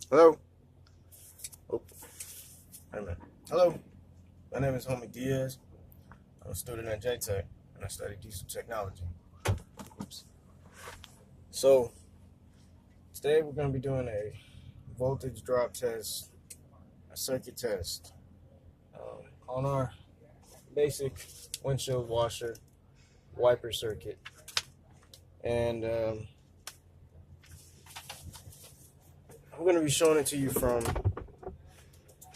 Hello? Oh, wait a minute. Hello? My name is Homie Diaz. I'm a student at JTech, and I study diesel technology. Oops. So, today we're going to be doing a voltage drop test, a circuit test, on our basic windshield washer wiper circuit. And I'm going to be showing it to you from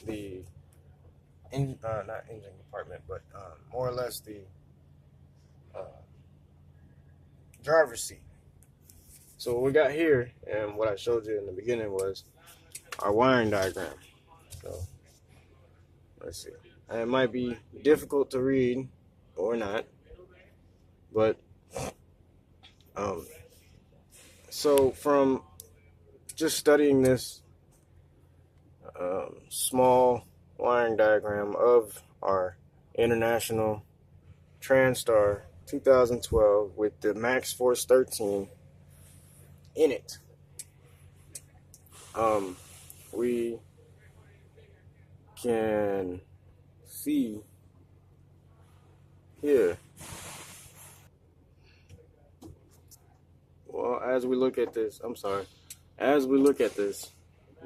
the not engine compartment, but more or less the uh, driver's seat. So what we got here, and what I showed you in the beginning, was our wiring diagram. So let's see. And it might be difficult to read or not, but so from just studying this small wiring diagram of our International Transtar 2012 with the Max Force 13 in it, we can see here. Well, as we look at this,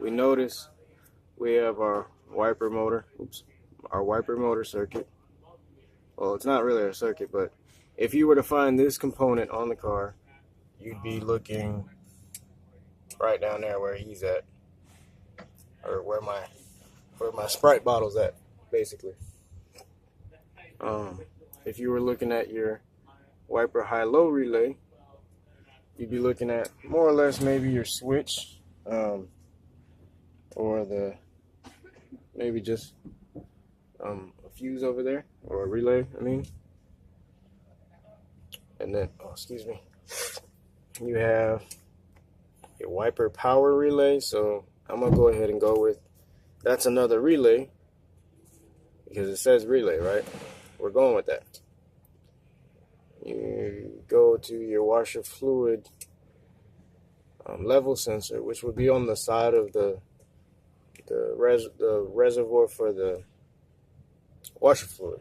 we notice we have our wiper motor. Our wiper motor circuit. Well, it's not really a circuit, but if you were to find this component on the car, you'd be looking right down there where he's at, or where my Sprite bottle's at, basically. If you were looking at your wiper high-low relay, you'd be looking at more or less maybe your switch, or maybe just a fuse over there, or a relay, I mean. And then, excuse me, you have your wiper power relay. So I'm going to go ahead and go with, that's another relay, because it says relay, right? We're going with that. You go to your washer fluid level sensor, which would be on the side of the reservoir for the washer fluid.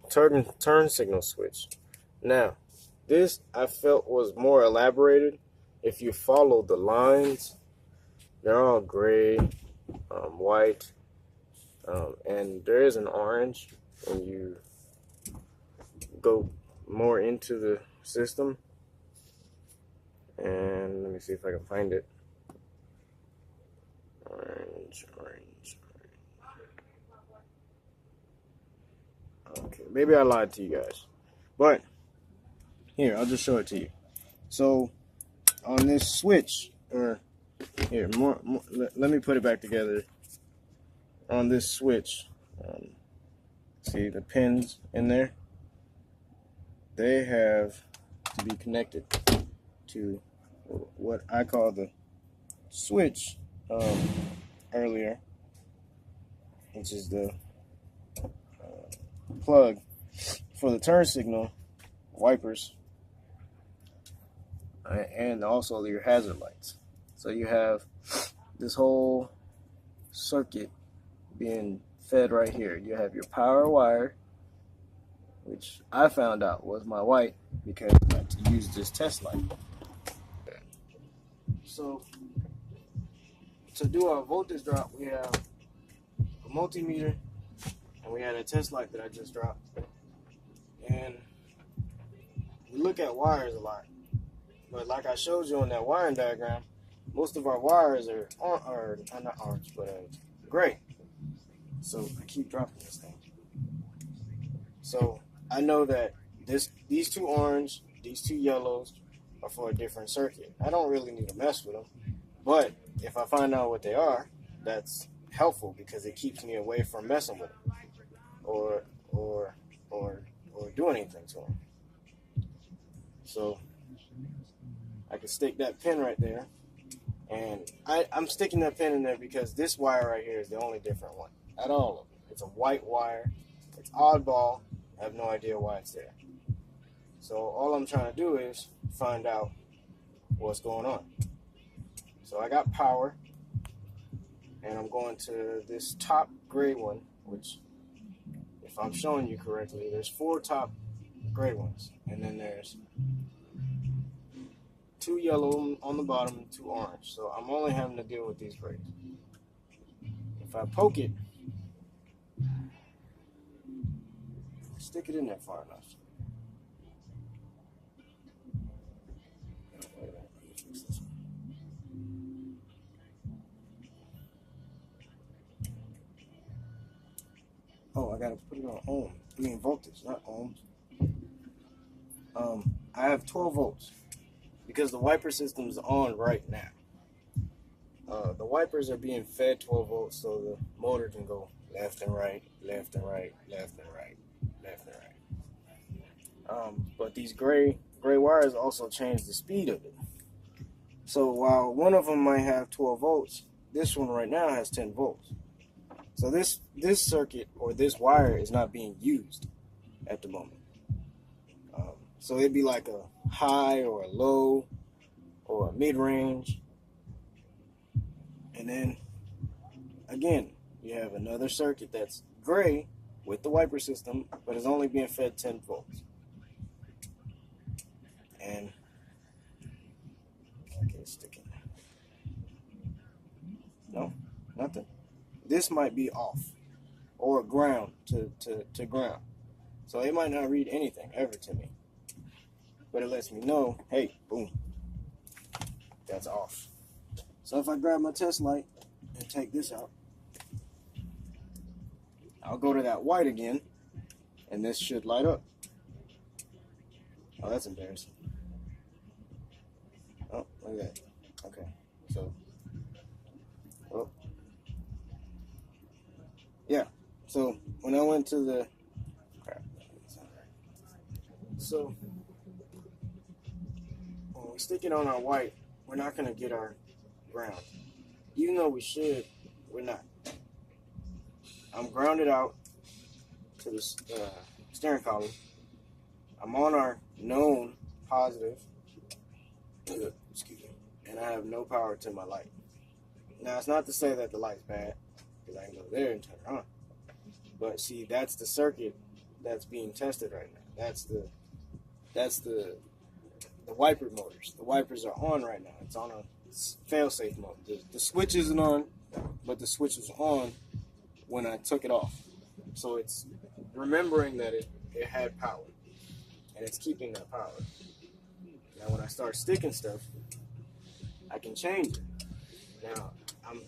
Turn signal switch. Now, this I felt was more elaborated. If you follow the lines, they're all gray, white, and there is an orange when you go more into the system. And let me see if I can find it. Orange. Okay, maybe I lied to you guys, but here, I'll just show it to you. So on this switch, or here, let me put it back together. On this switch, see the pins in there? They have to be connected to what I call the switch earlier, which is the plug for the turn signal wipers, and also your hazard lights. So you have this whole circuit being fed right here. You have your power wire, which I found out was my white because I had to use this test light. So to do our voltage drop, we have a multimeter, and we had a test light that I just dropped. And we look at wires a lot, but like I showed you on that wiring diagram, most of our wires are not orange, but gray. So I keep dropping this thing. So I know that these two orange, these two yellows are for a different circuit. I don't really need to mess with them, but if I find out what they are, that's helpful because it keeps me away from messing with them or do anything to them. So I can stick that pin right there, and I'm sticking that pin in there because this wire right here is the only different one at all of them. It's a white wire. It's oddball. I have no idea why it's there. So all I'm trying to do is find out what's going on. So I got power, and I'm going to this top gray one, which, if I'm showing you correctly, there's 4 top gray ones, and then there's 2 yellow on the bottom and 2 orange. So I'm only having to deal with these grays. If I poke it, stick it in there far enough. Oh, I gotta put it on ohm. I mean voltage, not ohms. I have 12 volts because the wiper system is on right now. The wipers are being fed 12 volts, so the motor can go left and right, left and right, left and right, left and right. But these gray wires also change the speed of it. So while one of them might have 12 volts, this one right now has 10 volts. So this circuit or this wire is not being used at the moment. So it'd be like a high or a low or a mid-range. And then, again, you have another circuit that's gray with the wiper system, but is only being fed 10 volts. And, okay, stick it. No, nothing. This might be off or ground to ground. So it might not read anything ever to me. But it lets me know, hey, boom, that's off. So if I grab my test light and take this out, I'll go to that white again, and this should light up. Oh, that's embarrassing. Oh, look at that. Okay, so, oh. Yeah, so when I went to the, crap. So, when we stick it on our white, we're not going to get our ground. Even though we should, we're not. I'm grounded out to the steering column. I'm on our known positive, excuse me, and I have no power to my light. Now, it's not to say that the light's bad, because I can go there and turn it on. But see, that's the circuit that's being tested right now. That's the wiper motors. The wipers are on right now. It's on a fail-safe mode. The switch isn't on, but the switch was on when I took it off. So it's remembering that it had power, and it's keeping that power. Now when I start sticking stuff, I can change it. Now I'm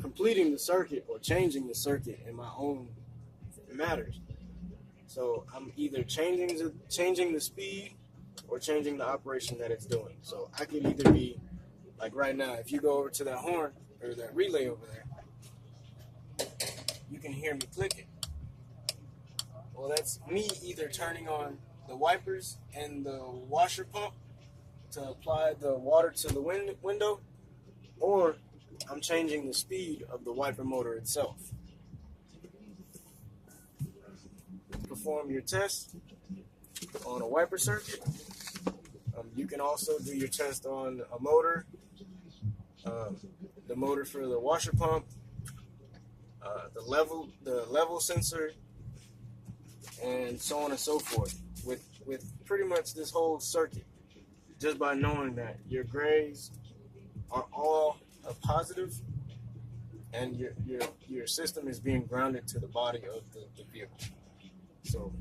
completing the circuit or changing the circuit in my own matters. So I'm either changing the speed or changing the operation that it's doing. So I could either be, like right now, if you go over to that horn or that relay over there, you can hear me clicking. Well, that's me either turning on the wipers and the washer pump to apply the water to the window, or I'm changing the speed of the wiper motor itself. Perform your test on a wiper circuit. You can also do your test on a motor, the motor for the washer pump, the level sensor, and so on and so forth. With pretty much this whole circuit, just by knowing that your grays are all a positive, and your system is being grounded to the body of the vehicle. So,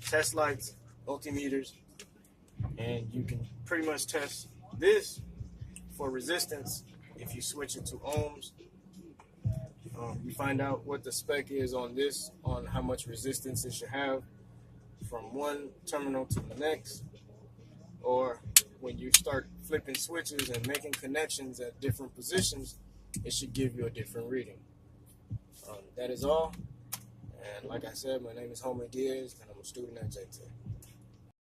test lights, multimeters, and you can pretty much test this for resistance. If you switch it to ohms, you find out what the spec is on this, on how much resistance it should have from one terminal to the next, or when you start flipping switches and making connections at different positions, it should give you a different reading. That is all. And like I said, my name is Homer Diaz, and I'm a student at JTech.